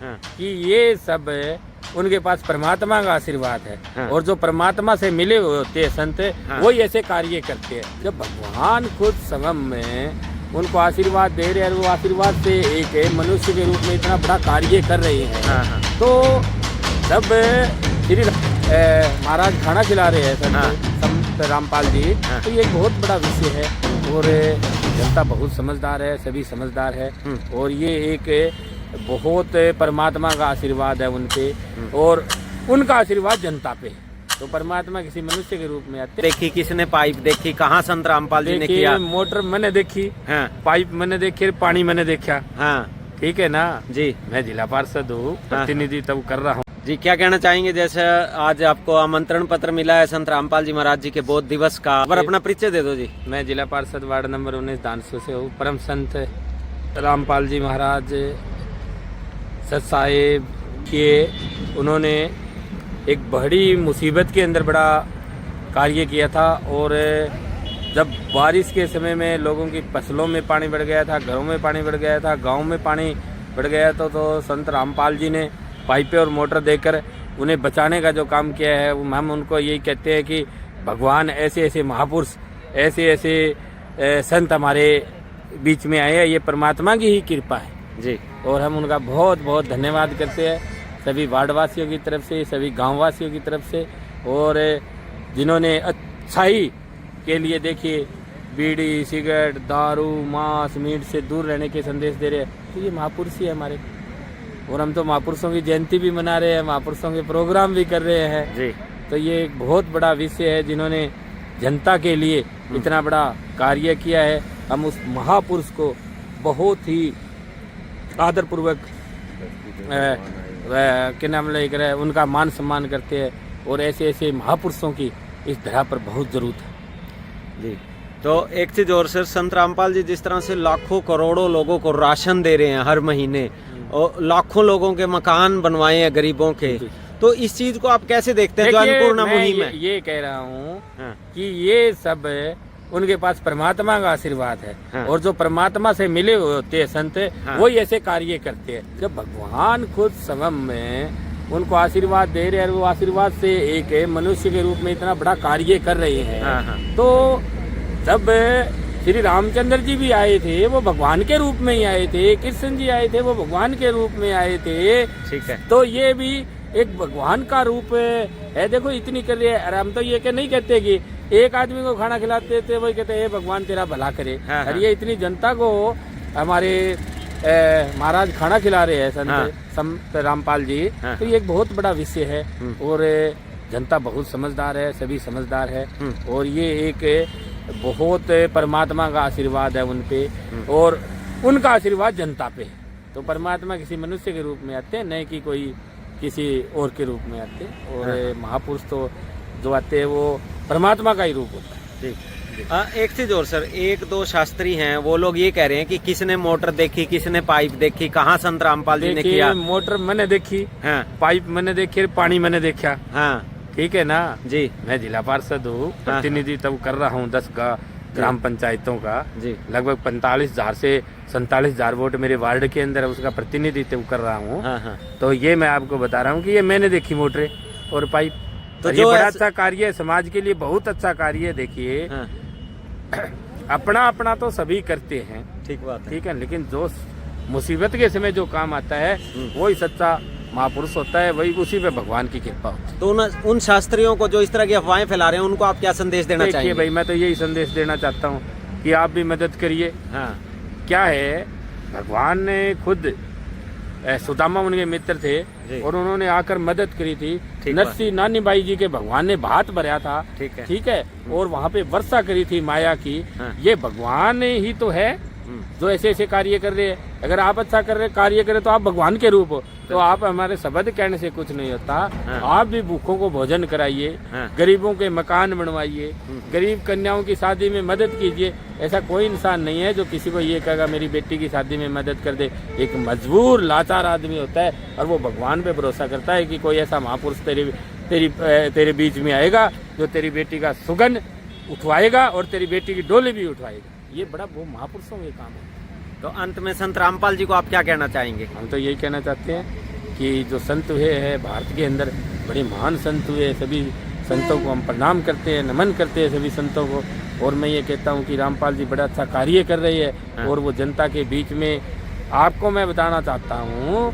हाँ। कि ये सब उनके पास परमात्मा का आशीर्वाद है। हाँ। और जो परमात्मा से मिले हुए होते हैं संत, हाँ। वही ऐसे कार्य करते हैं। जब भगवान खुद संगम में उनको आशीर्वाद दे रहे हैं, वो आशीर्वाद से एक मनुष्य के रूप में इतना बड़ा कार्य कर रहे हैं। हाँ, हाँ। तो जब श्री महाराज खाना खिला रहे हैं संत रामपाल जी, हाँ। तो ये एक बहुत बड़ा विषय है। और जनता बहुत समझदार है, सभी समझदार है। और ये एक बहुत परमात्मा का आशीर्वाद है उनपे, और उनका आशीर्वाद जनता पे। तो परमात्मा किसी मनुष्य के रूप में आते। देखी किसने पाइप देखी, कहाँ संत रामपाल जी ने किया? मोटर मैंने देखी, हाँ। पाइप मैंने देखी, पानी मैंने देखा। हाँ ठीक है ना जी। मैं जिला पार्षद हूँ, प्रतिनिधित्व कर रहा हूँ। जी, क्या कहना चाहेंगे? जैसे आज आपको आमंत्रण पत्र मिला है संत रामपाल जी महाराज जी के बोध दिवस का, पर अपना परिचय दे दो जी। मैं जिला पार्षद वार्ड नंबर 19 दानसू से हूँ। परम संत रामपाल जी महाराज सत साहेब के, उन्होंने एक बड़ी मुसीबत के अंदर बड़ा कार्य किया था। और जब बारिश के समय में लोगों की फसलों में पानी बढ़ गया था, घरों में पानी बढ़ गया था, गांव में पानी बढ़ गया था, तो संत रामपाल जी ने पाइपें और मोटर देकर उन्हें बचाने का जो काम किया है, हम उनको यही कहते हैं कि भगवान ऐसे ऐसे महापुरुष, ऐसे ऐसे संत हमारे बीच में आए हैं। ये परमात्मा की ही कृपा है जी। और हम उनका बहुत बहुत धन्यवाद करते हैं, सभी वार्डवासियों की तरफ से, सभी गांववासियों की तरफ से। और जिन्होंने अच्छाई के लिए, देखिए, बीड़ी, सिगरेट, दारू, मांस, मीट से दूर रहने के संदेश दे रहे हैं, तो ये महापुरुष ही है हमारे। और हम तो महापुरुषों की जयंती भी मना रहे हैं, महापुरुषों के प्रोग्राम भी कर रहे हैं जी। तो ये एक बहुत बड़ा विषय है, जिन्होंने जनता के लिए इतना बड़ा कार्य किया है। हम उस महापुरुष को बहुत ही आदरपूर्वक क्या नाम लेकर है, उनका मान सम्मान करते हैं। और ऐसे ऐसे महापुरुषों की इस धरा पर बहुत जरूरत है जी। तो एक चीज और सर, संत रामपाल जी जिस तरह से लाखों करोड़ों लोगों को राशन दे रहे हैं हर महीने, और लाखों लोगों के मकान बनवाए हैं गरीबों के, तो इस चीज को आप कैसे देखते हैं जो अन्नपूर्णा मुहिम है? ये कह रहा हूँ हाँ। कि ये सब उनके पास परमात्मा का आशीर्वाद है। हाँ। और जो परमात्मा से मिले हुए होते हैं संत, हाँ। वही ऐसे कार्य करते हैं। जब भगवान खुद संगम में उनको आशीर्वाद दे रहे हैं, वो आशीर्वाद से एक मनुष्य के रूप में इतना बड़ा कार्य कर रहे हैं। हाँ, हाँ। तो जब श्री रामचंद्र जी भी आए थे, वो भगवान के रूप में ही आए थे। कृष्ण जी आए थे, वो भगवान के रूप में आए थे। ठीक है। तो ये भी एक भगवान का रूप है। देखो इतनी कर रही है। हम तो ये नहीं कहते कि एक आदमी को खाना खिलाते थे, वही कहते हैं भगवान तेरा भला करे। हाँ, और ये इतनी जनता को हमारे महाराज खाना खिला रहे हैं संत रामपाल जी। हाँ। तो ये एक बहुत बड़ा विषय है। और जनता बहुत समझदार है, सभी समझदार है। और ये एक बहुत परमात्मा का आशीर्वाद है उनपे, और उनका आशीर्वाद जनता पे। तो परमात्मा किसी मनुष्य के रूप में आते हैं, नहीं कि कोई किसी और के रूप में आते। और महापुरुष तो जो आते हैं वो परमात्मा का ही रूप होता है। ठीक। एक चीज और सर, एक दो शास्त्री हैं, वो लोग ये कह रहे हैं कि किसने मोटर देखी, किसने पाइप देखी, कहाँ संत रामपाल जी ने किया? मोटर मैंने देखी, हाँ। पाइप मैंने देखी, पानी मैंने देखा। हाँ ठीक है ना जी। मैं जिला पार्षद हूँ, प्रतिनिधित्व कर रहा हूँ 10 ग्राम पंचायतों का जी। लगभग 45,000 से 47,000 वोट मेरे वार्ड के अंदर है, उसका प्रतिनिधित्व कर रहा हूँ। हाँ, हाँ। तो ये मैं आपको बता रहा हूँ कि ये मैंने देखी मोटरें और पाइप। तो ये बड़ा अच्छा कार्य है, समाज के लिए बहुत अच्छा कार्य है। देखिए, हाँ। अपना अपना तो सभी करते हैं, ठीक बात है। ठीक है, लेकिन जो मुसीबत के समय जो काम आता है वही सच्चा महापुरुष होता है, वही उसी पे भगवान की कृपा होती है। तो उन शास्त्रियों को जो इस तरह की अफवाहें फैला रहे हैं, उनको आप क्या संदेश देना चाहेंगे? भाई, मैं तो यही संदेश देना चाहता हूँ कि आप भी मदद करिए। हाँ। क्या है, भगवान ने खुद सुदामा उनके मित्र थे और उन्होंने आकर मदद करी थी। नरसी नानी बाई जी के भगवान ने भात भरा था। ठीक है। और वहाँ पे वर्षा करी थी माया की। ये भगवान ही तो है जो ऐसे ऐसे कार्य कर रहे हैं। अगर आप अच्छा कर रहे कार्य करें तो आप भगवान के रूप हो। तो आप हमारे शब्द कहने से कुछ नहीं होता। आप भी भूखों को भोजन कराइए, गरीबों के मकान बनवाइए, गरीब कन्याओं की शादी में मदद कीजिए। ऐसा कोई इंसान नहीं है जो किसी को ये कहेगा मेरी बेटी की शादी में मदद कर दे। एक मजबूर लाचार आदमी होता है और वो भगवान पे भरोसा करता है कि कोई ऐसा महापुरुष तेरे बीच में आएगा जो तेरी बेटी का सुगंध उठवाएगा और तेरी बेटी की डोली भी उठवाएगा। ये बड़ा वो महापुरुषों के काम है। तो अंत में संत रामपाल जी को आप क्या कहना चाहेंगे? हम तो यही कहना चाहते हैं कि जो संत हुए हैं भारत के अंदर बड़े महान संत हुए, सभी संतों को हम प्रणाम करते हैं, नमन करते हैं सभी संतों को। और मैं ये कहता हूँ कि रामपाल जी बड़ा अच्छा कार्य कर रही है और वो जनता के बीच में, आपको मैं बताना चाहता हूँ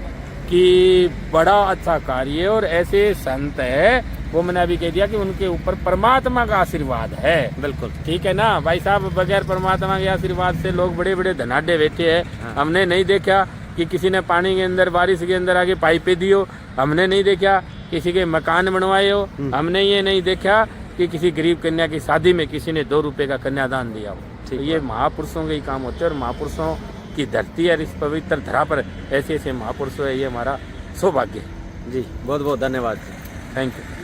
कि बड़ा अच्छा कार्य, और ऐसे संत है वो मैंने अभी कह दिया कि उनके ऊपर परमात्मा का आशीर्वाद है। बिल्कुल ठीक है ना भाई साहब, बगैर परमात्मा के आशीर्वाद से लोग बड़े बड़े धनाढ़े बैठे हैं। हमने नहीं देखा कि किसी ने पानी के अंदर, बारिश के अंदर आके पाइपें दी हो, हमने नहीं देखा किसी के मकान बनवाए हो, हमने ये नहीं देखा कि किसी गरीब कन्या की शादी में किसी ने 2 रुपए का कन्यादान दिया हो। तो ये महापुरुषों के ही काम होते हैं, और महापुरुषों की धरती है, इस पवित्र धरा पर ऐसे ऐसे महापुरुष है, ये हमारा सौभाग्य है। जी, बहुत बहुत धन्यवाद। Thank you.